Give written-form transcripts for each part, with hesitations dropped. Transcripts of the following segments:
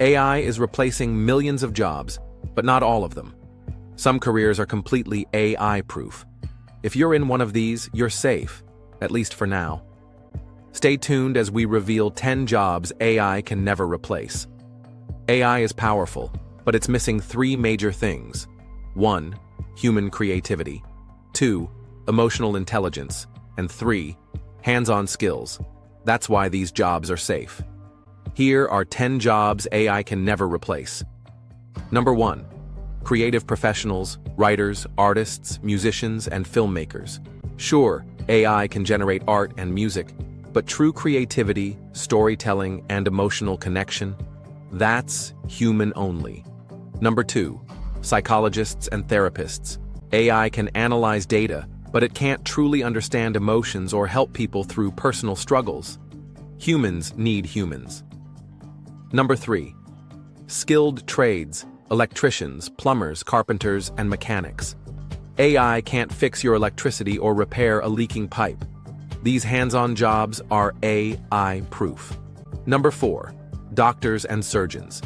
AI is replacing millions of jobs, but not all of them. Some careers are completely AI-proof. If you're in one of these, you're safe, at least for now. Stay tuned as we reveal 10 jobs AI can never replace. AI is powerful, but it's missing 3 major things. 1. Human creativity. 2. Emotional intelligence. And 3. Hands-on skills. That's why these jobs are safe. Here are 10 jobs AI can never replace. Number 1. Creative professionals, writers, artists, musicians, and filmmakers. Sure, AI can generate art and music, but true creativity, storytelling, and emotional connection, that's human only. Number 2. Psychologists and therapists. AI can analyze data, but it can't truly understand emotions or help people through personal struggles. Humans need humans. Number 3. Skilled trades, electricians, plumbers, carpenters, and mechanics. AI can't fix your electricity or repair a leaking pipe. These hands-on jobs are AI-proof. Number 4. Doctors and surgeons.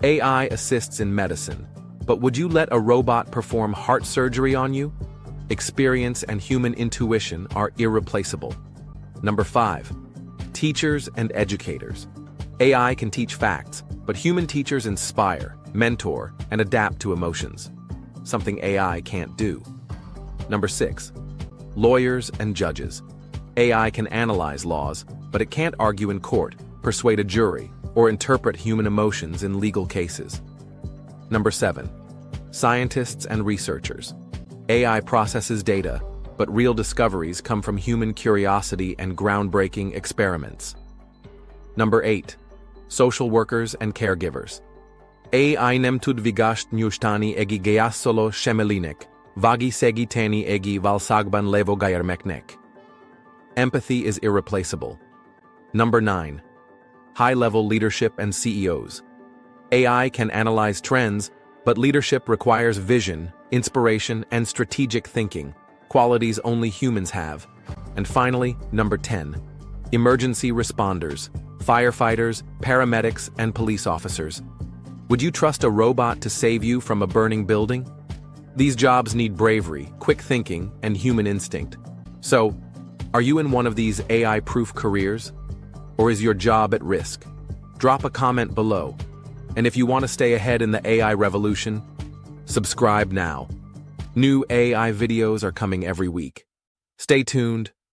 AI assists in medicine, but would you let a robot perform heart surgery on you? Experience and human intuition are irreplaceable. Number 5. Teachers and educators. AI can teach facts, but human teachers inspire, mentor, and adapt to emotions, something AI can't do. Number 6. Lawyers and judges. AI can analyze laws, but it can't argue in court, persuade a jury, or interpret human emotions in legal cases. Number 7. Scientists and researchers. AI processes data, but real discoveries come from human curiosity and groundbreaking experiments. Number 8. Social workers and caregivers. AI nemtud vigasht nyushtani egi geyassolo shemelinek, vagi segi teni egi valsagban levo gayarmeknek. Empathy is irreplaceable. Number 9. High-level leadership and CEOs. AI can analyze trends, but leadership requires vision, inspiration, and strategic thinking, qualities only humans have. And finally, number 10. Emergency responders, firefighters, paramedics, and police officers. Would you trust a robot to save you from a burning building? These jobs need bravery, quick thinking, and human instinct. So, are you in one of these AI-proof careers? Or is your job at risk? Drop a comment below. And if you want to stay ahead in the AI revolution, subscribe now. New AI videos are coming every week. Stay tuned.